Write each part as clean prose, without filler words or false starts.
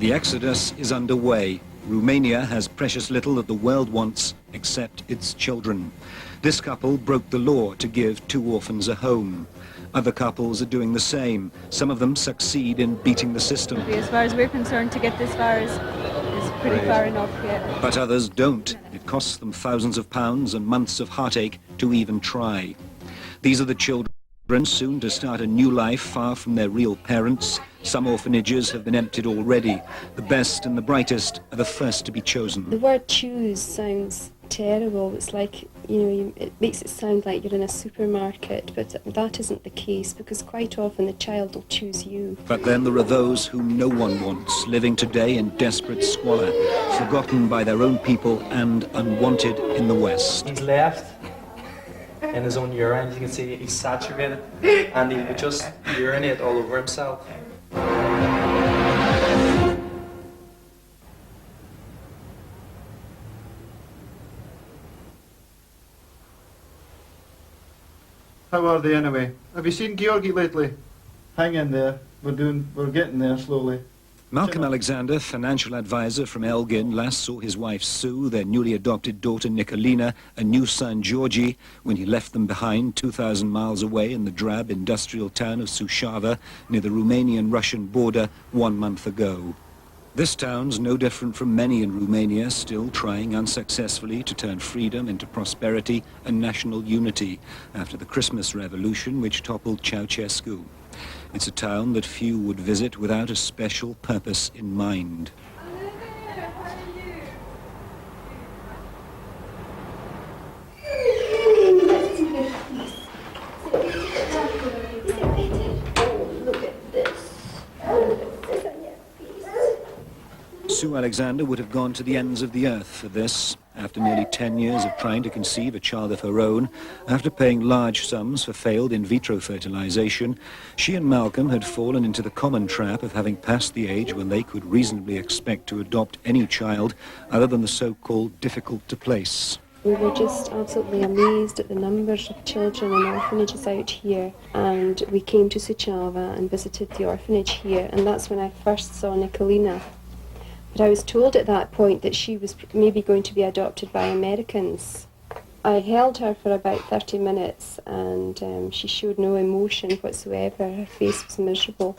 The exodus is underway. Romania has precious little that the world wants except its children. This couple broke the law to give 2 orphans a home. Other couples are doing the same. Some of them succeed in beating the system. As far as we're concerned, to get this far is pretty far enough, yeah. But others don't. It costs them thousands of pounds and months of heartache to even try. These are the children soon to start a new life far from their real parents. Some orphanages have been emptied already. The best and the brightest are the first to be chosen. The word choose sounds terrible. It's like, it makes it sound like you're in a supermarket, but that isn't the case, because quite often the child will choose you. But then there are those whom no one wants, living today in desperate squalor, forgotten by their own people and unwanted in the West. He's left in his own urine. You can see he's saturated, and he would just urinate all over himself. How are they anyway? Have you seen Georgi lately? Hang in there. We're getting there slowly. Malcolm Alexander, financial advisor from Elgin, last saw his wife Sue, their newly adopted daughter Nikolina, and new son Georgi, when he left them behind 2,000 miles away in the drab industrial town of Suceava, near the Romanian-Russian border, 1 month ago. This town's no different from many in Romania, still trying unsuccessfully to turn freedom into prosperity and national unity after the Christmas Revolution which toppled Ceausescu. It's a town that few would visit without a special purpose in mind. Sue Alexander would have gone to the ends of the earth for this. After nearly 10 years of trying to conceive a child of her own, after paying large sums for failed in vitro fertilization, she and Malcolm had fallen into the common trap of having passed the age when they could reasonably expect to adopt any child other than the so-called difficult to place. We were just absolutely amazed at the numbers of children in orphanages out here, and we came to Suceava and visited the orphanage here, and that's when I first saw Nikolina. But I was told at that point that she was maybe going to be adopted by Americans. I held her for about 30 minutes and she showed no emotion whatsoever. Her face was miserable.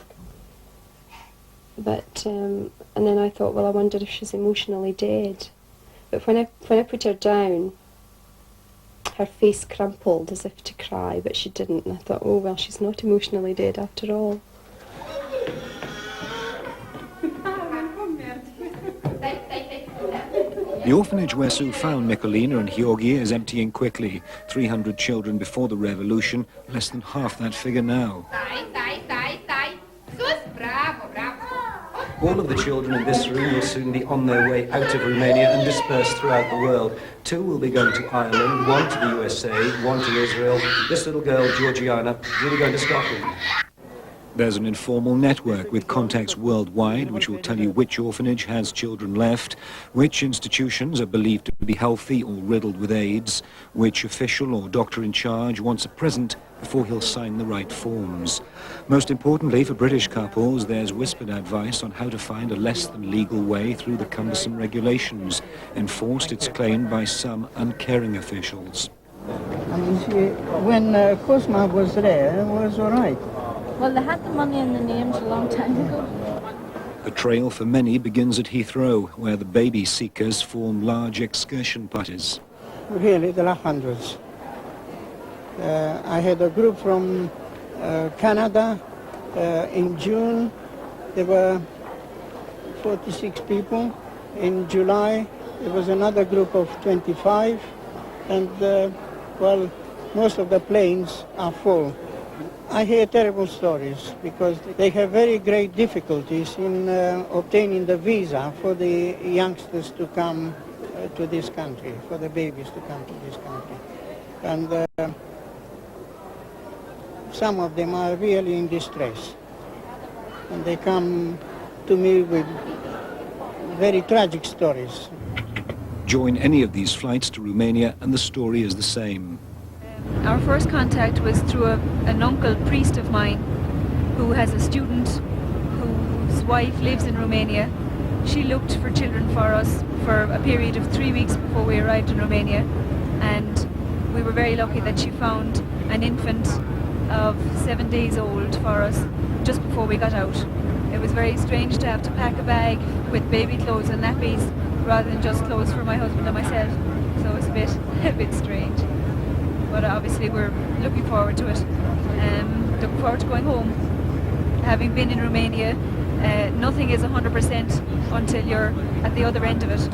But, and then I thought, well, I wonder if she's emotionally dead. But when I put her down, her face crumpled as if to cry, but she didn't. And I thought, oh, well, she's not emotionally dead after all. The orphanage where Sue found Nikolina and Georgi is emptying quickly. 300 children before the revolution, less than half that figure now. All of the children in this room will soon be on their way out of Romania and dispersed throughout the world. 2 will be going to Ireland, 1 to the USA, 1 to Israel. This little girl, Georgiana, will be going to Scotland. There's an informal network with contacts worldwide which will tell you which orphanage has children left, which institutions are believed to be healthy or riddled with AIDS, which official or doctor in charge wants a present before he'll sign the right forms. Most importantly for British couples, there's whispered advice on how to find a less than legal way through the cumbersome regulations, enforced, it's claimed, by some uncaring officials. When Cosma was there, it was all right. Well, they had the money and the names a long time ago. The trail for many begins at Heathrow, where the baby seekers form large excursion parties. Really, there are hundreds. I had a group from Canada in June. There were 46 people. In July, there was another group of 25. And, well, most of the planes are full. I hear terrible stories because they have very great difficulties in obtaining the visa for the youngsters to come to this country, for the babies to come to this country. And some of them are really in distress. And they come to me with very tragic stories. Join any of these flights to Romania and the story is the same. Our first contact was through an uncle priest of mine who has a student whose wife lives in Romania, she looked for children for us for a period of 3 weeks before we arrived in Romania, and we were very lucky that she found an infant of 7 days old for us just before we got out. It was very strange to have to pack a bag with baby clothes and nappies rather than just clothes for my husband and myself, so it was a bit strange. But obviously we're looking forward to it. Looking forward to going home. Having been in Romania, nothing is 100% until you're at the other end of it.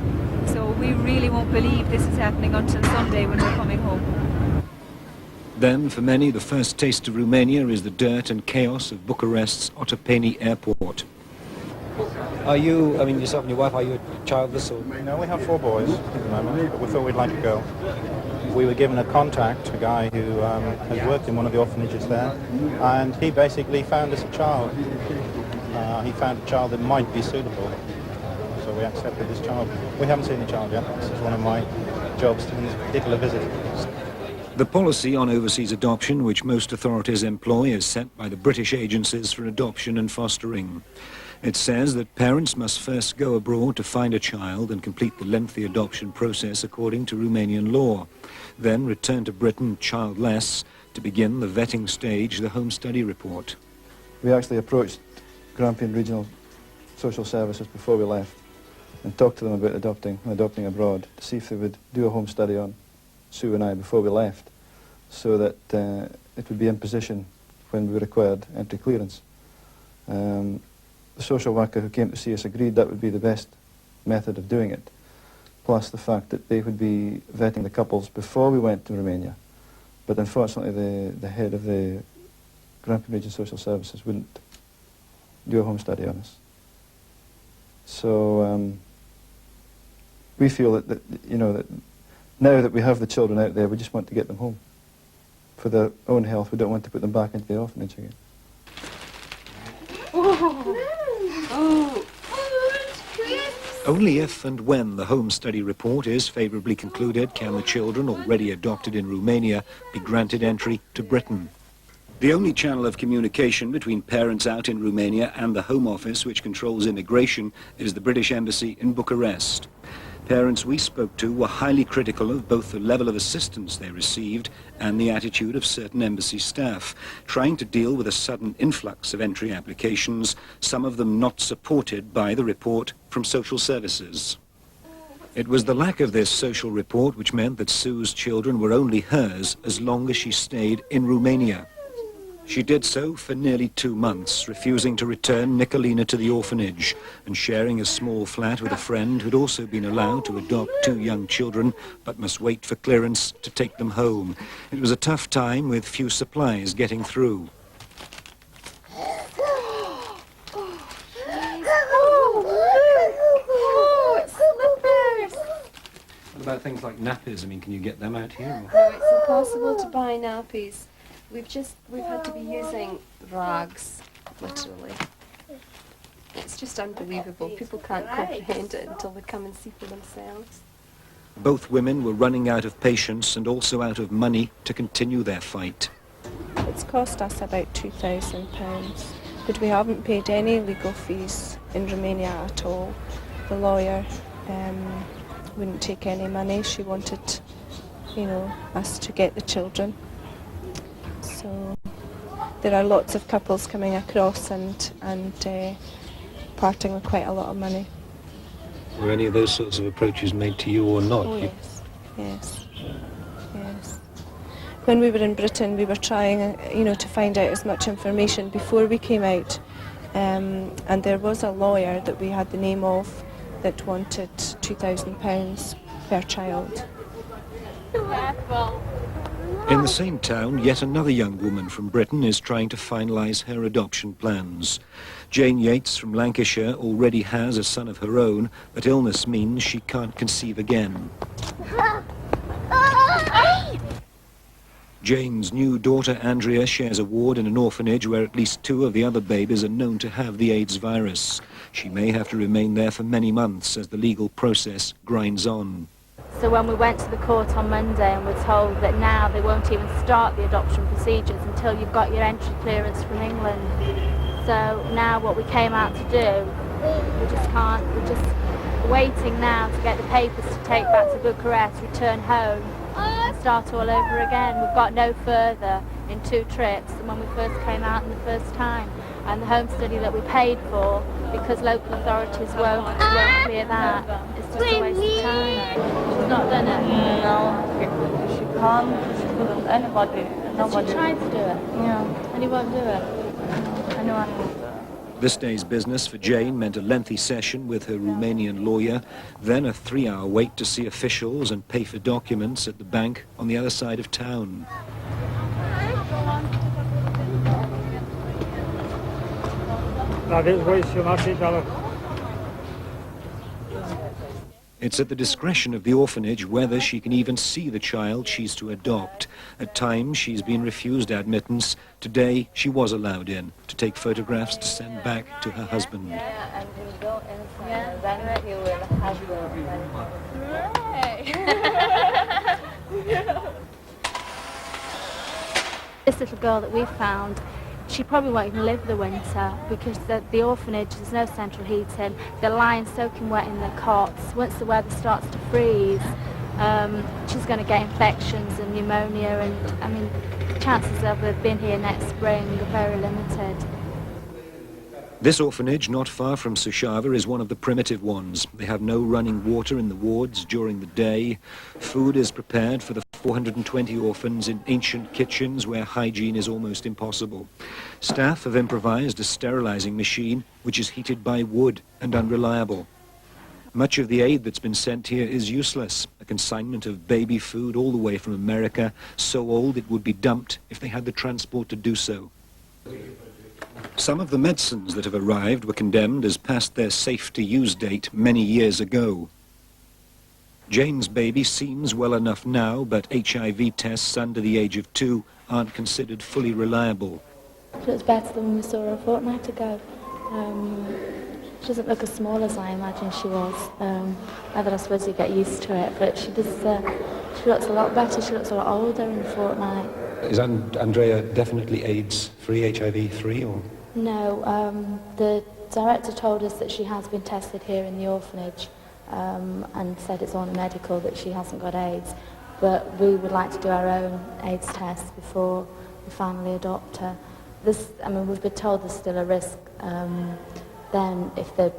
So we really won't believe this is happening until Sunday when we're coming home. Then, for many, the first taste of Romania is the dirt and chaos of Bucharest's Otopeni airport. Are you, I mean, yourself and your wife, are you childless or? No, we have 4 boys at the moment, but we thought we'd like a girl. We were given a contact, a guy who has worked in one of the orphanages there, and he basically found us a child. He found a child that might be suitable, so we accepted this child. We haven't seen the child yet. This is one of my jobs in this particular visit. The policy on overseas adoption, which most authorities employ, is set by the British agencies for adoption and fostering. It says that parents must first go abroad to find a child and complete the lengthy adoption process according to Romanian law, then return to Britain childless to begin the vetting stage, the home study report. We actually approached Grampian Regional Social Services before we left and talked to them about adopting abroad to see if they would do a home study on Sue and I before we left, so that it would be in position when we required entry clearance. The social worker who came to see us agreed that would be the best method of doing it, plus the fact that they would be vetting the couples before we went to Romania. But unfortunately the head of the Grampian Region Social Services wouldn't do a home study on us. So we feel that you know, that now that we have the children out there, we just want to get them home. For their own health, we don't want to put them back into the orphanage again. Only if and when the home study report is favourably concluded can the children already adopted in Romania be granted entry to Britain. The only channel of communication between parents out in Romania and the Home Office, which controls immigration, is the British Embassy in Bucharest. Parents we spoke to were highly critical of both the level of assistance they received and the attitude of certain embassy staff, trying to deal with a sudden influx of entry applications, some of them not supported by the report from social services. It was the lack of this social report which meant that Sue's children were only hers as long as she stayed in Romania. She did so for nearly 2 months, refusing to return Nicolina to the orphanage and sharing a small flat with a friend who'd also been allowed to adopt 2 young children but must wait for clearance to take them home. It was a tough time with few supplies getting through. What about things like nappies? I mean, can you get them out here? No, it's impossible to buy nappies. We've had to be using rags, literally. It's just unbelievable. People can't comprehend it until they come and see for themselves. Both women were running out of patience and also out of money to continue their fight. It's cost us about £2,000, but we haven't paid any legal fees in Romania at all. The lawyer wouldn't take any money. She wanted, you know, us to get the children. So there are lots of couples coming across and parting with quite a lot of money. Were any of those sorts of approaches made to you or not? Oh, yes, yes, yes. When we were in Britain, we were trying, you know, to find out as much information before we came out. And there was a lawyer that we had the name of that wanted £2,000 per child. In the same town, yet another young woman from Britain is trying to finalise her adoption plans. Jane Yates from Lancashire already has a son of her own, but illness means she can't conceive again. Jane's new daughter Andrea shares a ward in an orphanage where at least 2 of the other babies are known to have the AIDS virus. She may have to remain there for many months as the legal process grinds on. So when we went to the court on Monday and were told that now they won't even start the adoption procedures until you've got your entry clearance from England. So now what we came out to do We just can't. We're just waiting now to get the papers to take back to Bucharest, return home, and start all over again. We've got no further in 2 trips than when we first came out in the first time. And the home study that we paid for, because local authorities won't clear that, it's just a waste of time. She's not done it? No, she can't, she couldn't, anybody, nobody. She tried to do it? Yeah. And he won't do it? Anyone will do it. This day's business for Jane meant a lengthy session with her Romanian lawyer, then a 3-hour wait to see officials and pay for documents at the bank on the other side of town. It's at the discretion of the orphanage whether she can even see the child she's to adopt. At times she's been refused admittance. Today she was allowed in to take photographs to send back to her husband. Yeah, and we'll go inside, then he will have This little girl that we found, she probably won't even live the winter because the orphanage, there's no central heating. They're lying soaking wet in their cots. Once the weather starts to freeze, she's going to get infections and pneumonia, and I mean, chances of her being here next spring are very limited. This orphanage, not far from Suceava, is one of the primitive ones. They have no running water in the wards during the day. Food is prepared for the 420 orphans in ancient kitchens where hygiene is almost impossible. Staff have improvised a sterilizing machine which is heated by wood and unreliable. Much of the aid that's been sent here is useless. A consignment of baby food all the way from America, so old it would be dumped if they had the transport to do so. Some of the medicines that have arrived were condemned as past their safe-to-use date many years ago. Jane's baby seems well enough now, but HIV tests under the age of 2 aren't considered fully reliable. She looks better than when we saw her a fortnight ago. She doesn't look as small as I imagined she was. I suppose you get used to it, but she does. She looks a lot better. She looks a lot older in a fortnight. Is Andrea definitely AIDS-free, HIV-free, or...? No, the director told us that she has been tested here in the orphanage and said it's on medical that she hasn't got AIDS, but we would like to do our own AIDS test before we finally adopt her. We've been told there's still a risk then if they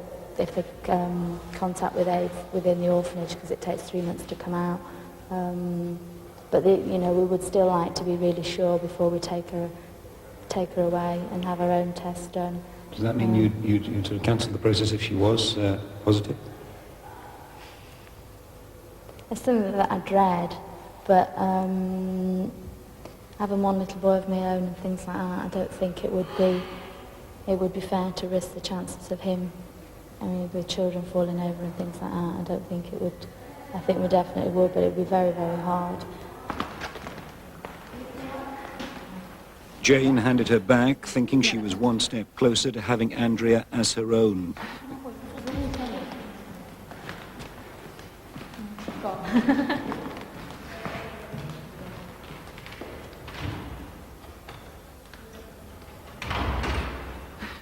contact with AIDS within the orphanage, because it takes 3 months to come out. But we would still like to be really sure before we take her away and have our own test done. Does that mean you'd sort of cancel the process if she was positive? It's something that I dread, but having one little boy of my own and things like that, I don't think it would be fair to risk the chances of him, with children falling over and things like that. I don't think it would. I think we definitely would, but it would be very, very hard. Jane handed her back, thinking she was one step closer to having Andrea as her own.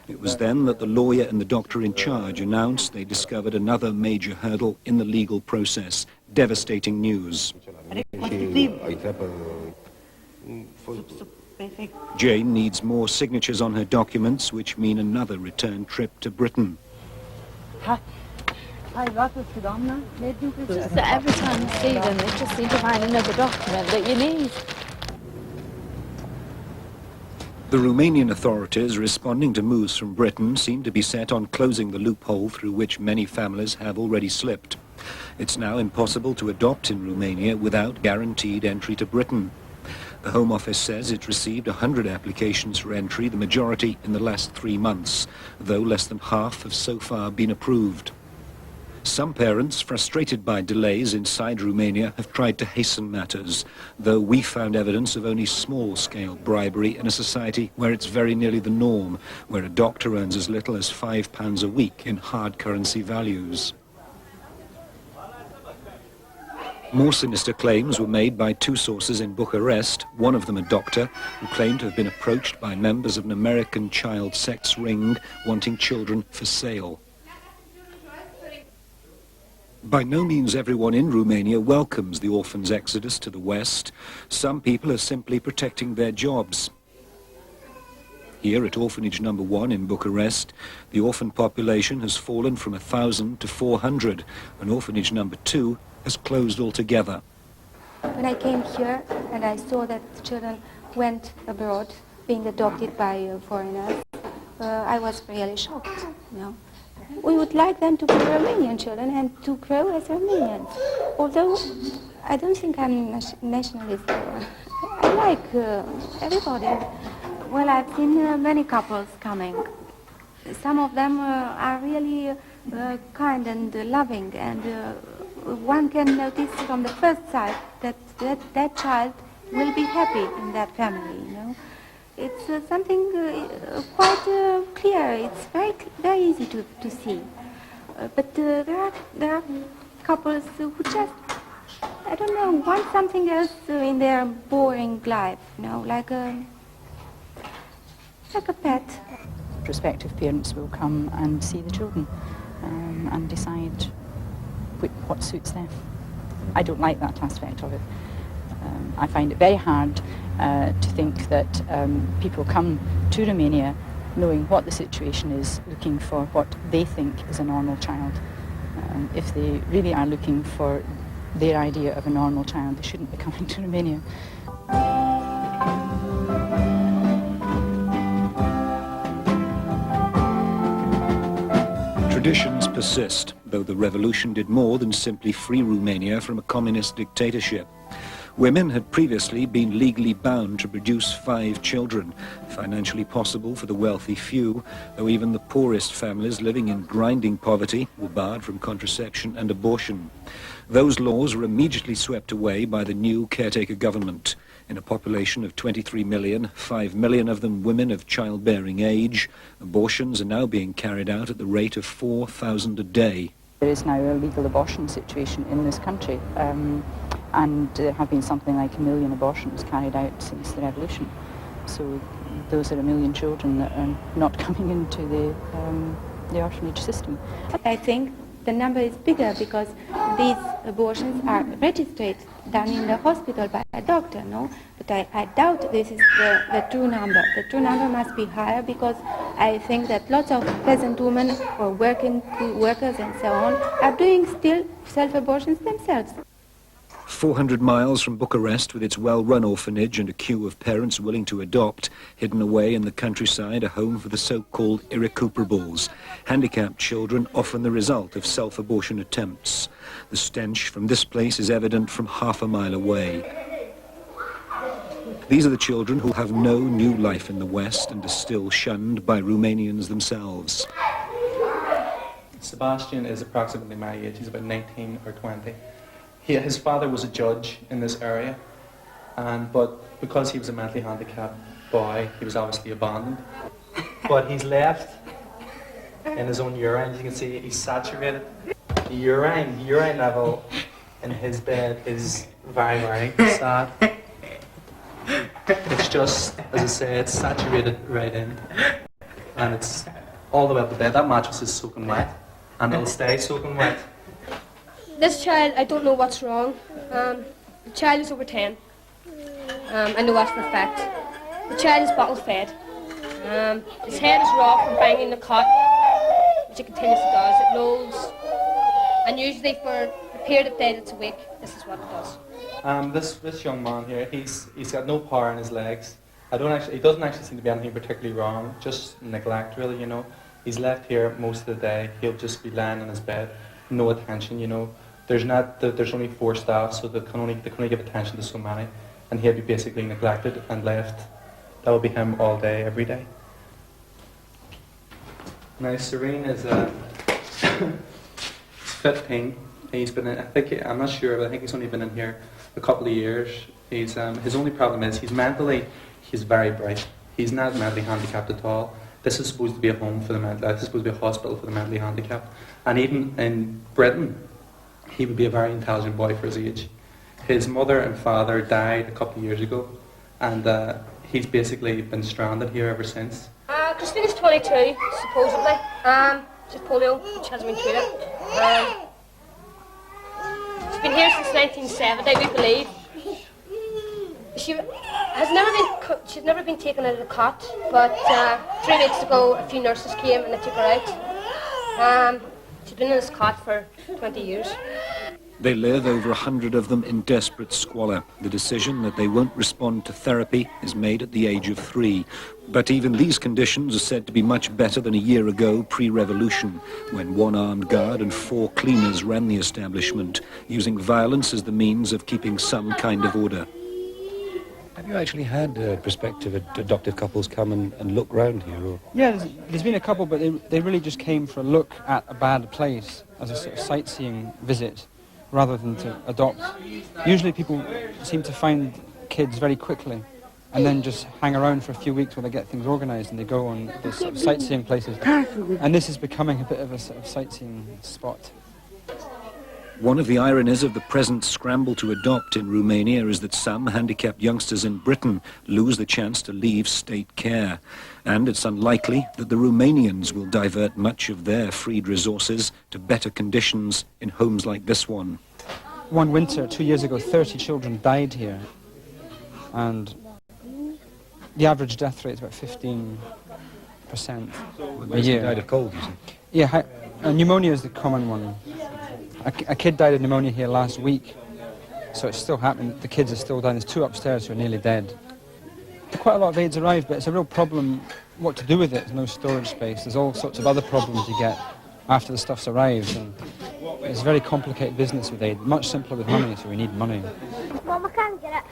It was then that the lawyer and the doctor in charge announced they discovered another major hurdle in the legal process. Devastating news. Jane needs more signatures on her documents, which mean another return trip to Britain. So every time you see them, they just seem to find another document that you need. The Romanian authorities responding to moves from Britain seem to be set on closing the loophole through which many families have already slipped. It's now impossible to adopt in Romania without guaranteed entry to Britain. The Home Office says it's received 100 applications for entry, the majority in the last 3 months, though less than half have so far been approved. Some parents, frustrated by delays inside Romania, have tried to hasten matters, though we found evidence of only small-scale bribery in a society where it's very nearly the norm, where a doctor earns as little as £5 a week in hard currency values. More sinister claims were made by 2 sources in Bucharest, one of them a doctor, who claimed to have been approached by members of an American child sex ring wanting children for sale. By no means everyone in Romania welcomes the orphans' exodus to the west. Some people are simply protecting their jobs. Here at Orphanage number 1 in Bucharest, the orphan population has fallen from 1,000 to 400, and Orphanage number 2 has closed altogether. When I came here and I saw that children went abroad, being adopted by foreigners, I was really shocked. You know. We would like them to be Romanian children and to grow as Romanians. Although I don't think I'm nationalist. I like everybody. Well, I've seen many couples coming. Some of them are really kind and loving, and one can notice from the first sight that that child will be happy in that family, you know. It's something quite clear. It's very easy to see. But there are couples who just, I don't know, want something else in their boring life, you know, like a pet. Prospective parents will come and see the children and decide what suits them. I don't like that aspect of it. I find it very hard to think that people come to Romania knowing what the situation is, looking for what they think is a normal child. If they really are looking for their idea of a normal child, they shouldn't be coming to Romania. Traditions persist, though the revolution did more than simply free Romania from a communist dictatorship. Women had previously been legally bound to produce 5 children, financially possible for the wealthy few, though even the poorest families living in grinding poverty were barred from contraception and abortion. Those laws were immediately swept away by the new caretaker government. In a population of 23 million, 5 million of them women of childbearing age, abortions are now being carried out at the rate of 4,000 a day. There is now a legal abortion situation in this country, and there have been something like 1 million abortions carried out since the revolution. So those are 1 million children that are not coming into the orphanage system. I think the number is bigger because these abortions are registered, done in the hospital by a doctor, no? But I doubt this is the true number. The true number must be higher because I think that lots of peasant women or working workers and so on are doing still self-abortions themselves. 400 miles from Bucharest, with its well-run orphanage and a queue of parents willing to adopt, hidden away in the countryside, a home for the so-called irrecuperables, handicapped children often the result of self-abortion attempts. The stench from this place is evident from half a mile away. These are the children who have no new life in the West and are still shunned by Romanians themselves. Sebastian is approximately my age. He's about 19 or 20. His father was a judge in this area, but because he was a mentally handicapped boy, he was obviously abandoned. But he's left in his own urine. As you can see, he's saturated. The urine level in his bed is very, very sad. It's just, as I say, it's saturated right in, and it's all the way up the bed. That mattress is soaking wet, and it'll stay soaking wet. This child, I don't know what's wrong. The child is over 10. I know that for a fact. The child is bottle fed. His head is raw from banging the cot, which it continuously does. It rolls. And usually for a period of days it's awake, this is what it does. This young man here, he's got no power in his legs. He doesn't actually seem to be anything particularly wrong, just neglect really, you know. He's left here most of the day. He'll just be lying in his bed, no attention, you know. There's only 4 staff, so they can only give attention to so many, and he'll be basically neglected and left. That will be him all day, every day. Now Serene is 15. He's been in, I'm not sure, but I think he's only been in here a couple of years. His only problem is he's very bright. He's not mentally handicapped at all. This is supposed to be a home for the this is supposed to be a hospital for the mentally handicapped. And even in Britain, he would be a very intelligent boy for his age. His mother and father died a couple of years ago, and he's basically been stranded here ever since. Christina's 22, supposedly. She's polio, which hasn't been treated. She's been here since 1970, we believe. She's never been taken out of the cot, but 3 weeks ago a few nurses came and they took her out. She's been in this cot for 20 years. They live, over 100 of them, in desperate squalor. The decision that they won't respond to therapy is made at the age of 3. But even these conditions are said to be much better than a year ago, pre-revolution, when one armed guard and 4 cleaners ran the establishment, using violence as the means of keeping some kind of order. Have you actually had prospective adoptive couples come and look round here? Or? Yeah, there's been a couple, but they really just came for a look at a bad place as a sort of sightseeing visit, rather than to adopt. Usually people seem to find kids very quickly and then just hang around for a few weeks while they get things organised and they go on these sort of sightseeing places. And this is becoming a bit of a sort of sightseeing spot. One of the ironies of the present scramble to adopt in Romania is that some handicapped youngsters in Britain lose the chance to leave state care. And it's unlikely that the Romanians will divert much of their freed resources to better conditions in homes like this one. One winter, 2 years ago, 30 children died here. And the average death rate is about 15% a year. Died of cold, you say? Yeah, pneumonia is the common one. A kid died of pneumonia here last week, so it's still happening. The kids are still dying. There's 2 upstairs who are nearly dead. Quite a lot of aids arrive, but it's a real problem what to do with it. There's no storage space. There's all sorts of other problems you get after the stuff's arrived. And it's a very complicated business with aid, much simpler with money, so we need money. Mom, I can't get it.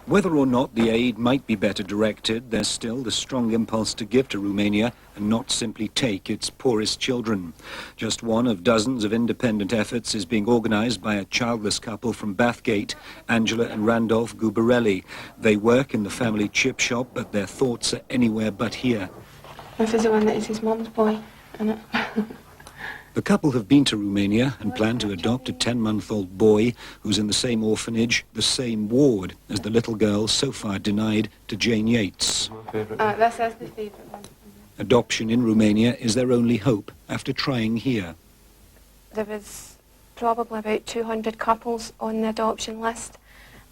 Whether or not the aid might be better directed, there's still the strong impulse to give to Romania and not simply take its poorest children. Just one of dozens of independent efforts is being organised by a childless couple from Bathgate, Angela and Randolph Gubarelli. They work in the family chip shop, but their thoughts are anywhere but here. This is the one that is his mum's boy, isn't it? The couple have been to Romania and plan to adopt a 10-month-old boy who's in the same orphanage, the same ward as the little girl so far denied to Jane Yates. This is the favourite one. Adoption in Romania is their only hope after trying here. There was probably about 200 couples on the adoption list,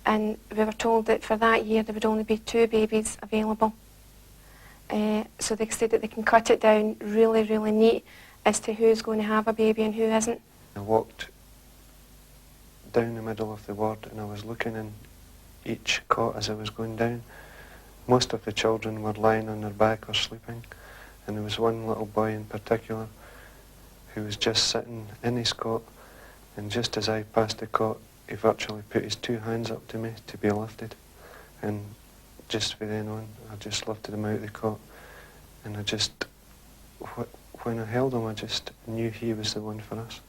and we were told that for that year there would only be 2 babies available. So they said that they can cut it down really, really neat as to who's going to have a baby and who isn't. I walked down the middle of the ward and I was looking in each cot as I was going down. Most of the children were lying on their back or sleeping, and there was one little boy in particular who was just sitting in his cot, and just as I passed the cot he virtually put his 2 hands up to me to be lifted, and just from then on I just lifted him out of the cot, and I just, when I held him I just knew he was the one for us.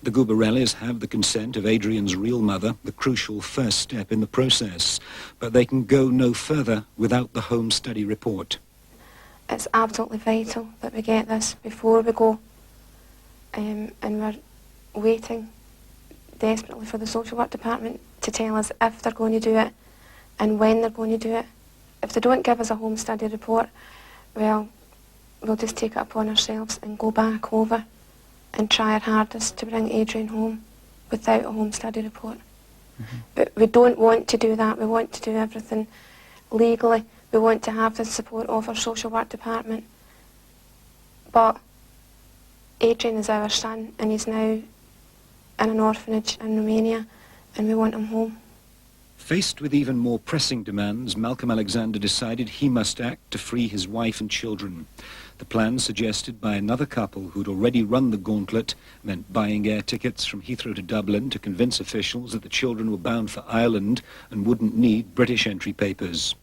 The Gubarellis have the consent of Adrian's real mother, the crucial first step in the process, but they can go no further without the home study report. It's absolutely vital that we get this before we go, and we're waiting desperately for the social work department to tell us if they're going to do it and when they're going to do it. If they don't give us a home study report, well, we'll just take it upon ourselves and go back over and try our hardest to bring Adrian home without a home study report. But we don't want to do that. We want to do everything legally. We want to have the support of our social work department. But Adrian is our son, and he's now in an orphanage in Romania, and we want him home. Faced with even more pressing demands, Malcolm Alexander decided he must act to free his wife and children. The plan suggested by another couple who'd already run the gauntlet meant buying air tickets from Heathrow to Dublin to convince officials that the children were bound for Ireland and wouldn't need British entry papers.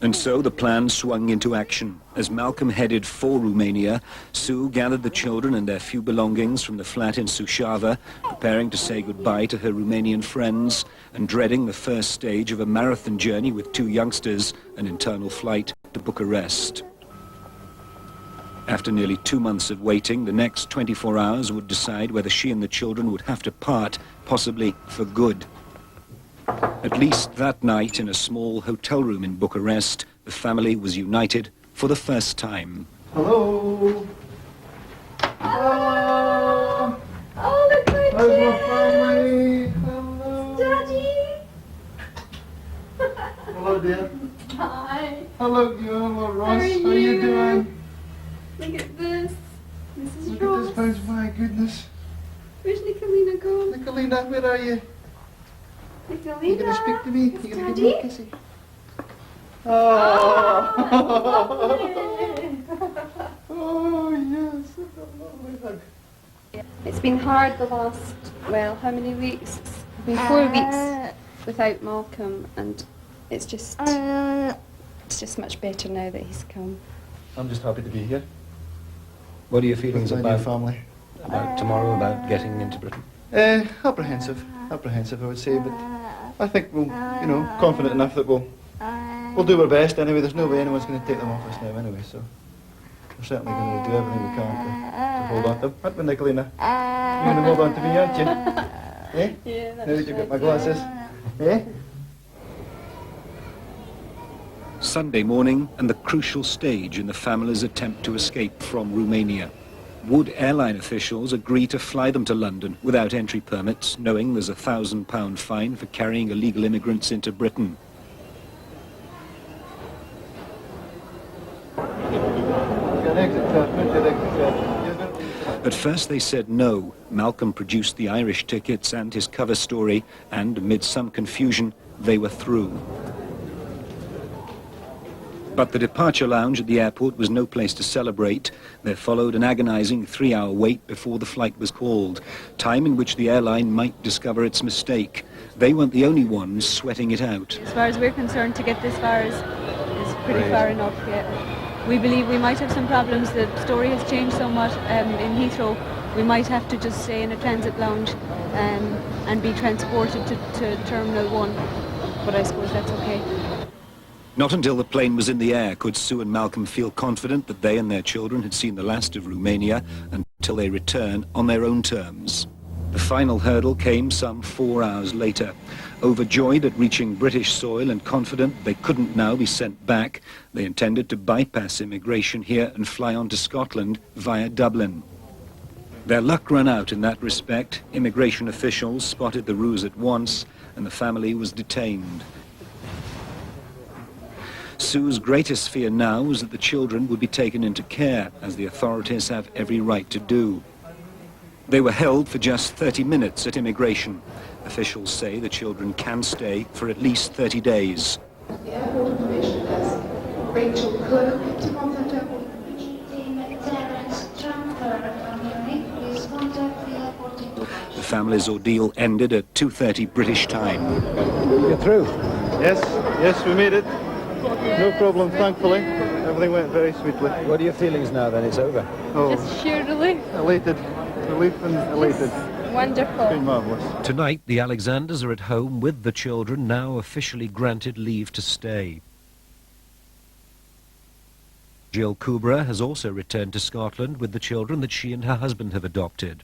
And so the plan swung into action. As Malcolm headed for Romania, Sue gathered the children and their few belongings from the flat in Suceava, preparing to say goodbye to her Romanian friends and dreading the first stage of a marathon journey with 2 youngsters, an internal flight to Bucharest. After nearly 2 months of waiting, the next 24 hours would decide whether she and the children would have to part, possibly for good. At least that night, in a small hotel room in Bucharest, the family was united for the first time. Hello. Hello. Oh, look, my family. Nicolina, where are you? Nicolina. You going to speak to me? It's You going to give me a Daddy. kissy? Oh, oh yes, that's a lovely hug. It's been hard the last, well, how many weeks? It's been 4 weeks without Malcolm, and it's just much better now that he's come. I'm just happy to be here. What are your feelings With my new about family? About tomorrow, about getting into Britain? Apprehensive, I would say, but I think we'll, you know, confident enough that we'll do our best anyway. There's no way anyone's going to take them off us now anyway, so we're certainly going to do everything we can to hold on to them. Aren't we, Nicolina? You're going to hold on to me, aren't you? Eh? Yeah, Now that you've got my glasses. Eh? Sunday morning and the crucial stage in the family's attempt to escape from Romania. Would airline officials agree to fly them to London without entry permits, knowing there's a £1,000 fine for carrying illegal immigrants into Britain? At first they said no. Malcolm produced the Irish tickets and his cover story, and amid some confusion, they were through. But the departure lounge at the airport was no place to celebrate. There followed an agonizing 3-hour wait before the flight was called, time in which the airline might discover its mistake. They weren't the only ones sweating it out. As far as we're concerned, to get this far is pretty far enough yet. We believe we might have some problems. The story has changed so much in Heathrow. We might have to just stay in a transit lounge and be transported to Terminal 1. But I suppose that's okay. Not until the plane was in the air could Sue and Malcolm feel confident that they and their children had seen the last of Romania until they return on their own terms. The final hurdle came some 4 hours later. Overjoyed at reaching British soil and confident they couldn't now be sent back, they intended to bypass immigration here and fly on to Scotland via Dublin. Their luck ran out in that respect. Immigration officials spotted the ruse at once, and the family was detained. Sue's greatest fear now was that the children would be taken into care, as the authorities have every right to do. They were held for just 30 minutes at immigration. Officials say the children can stay for at least 30 days. The airport information desk. Rachel Cook, comfortable. The family's ordeal ended at 2:30 British time. You're through? Yes, we made it. No problem, thankfully. Everything went very sweetly. What are your feelings now then it's over? Oh, Just sheer relief. elated. Relief and elated. Wonderful. It's been marvellous. Tonight, the Alexanders are at home with the children, now officially granted leave to stay. Jill Kubra has also returned to Scotland with the children that she and her husband have adopted.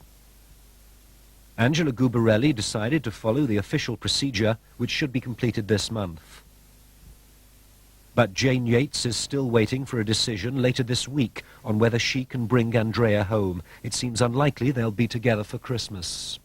Angela Gubarelli decided to follow the official procedure, which should be completed this month. But Jane Yates is still waiting for a decision later this week on whether she can bring Andrea home. It seems unlikely they'll be together for Christmas.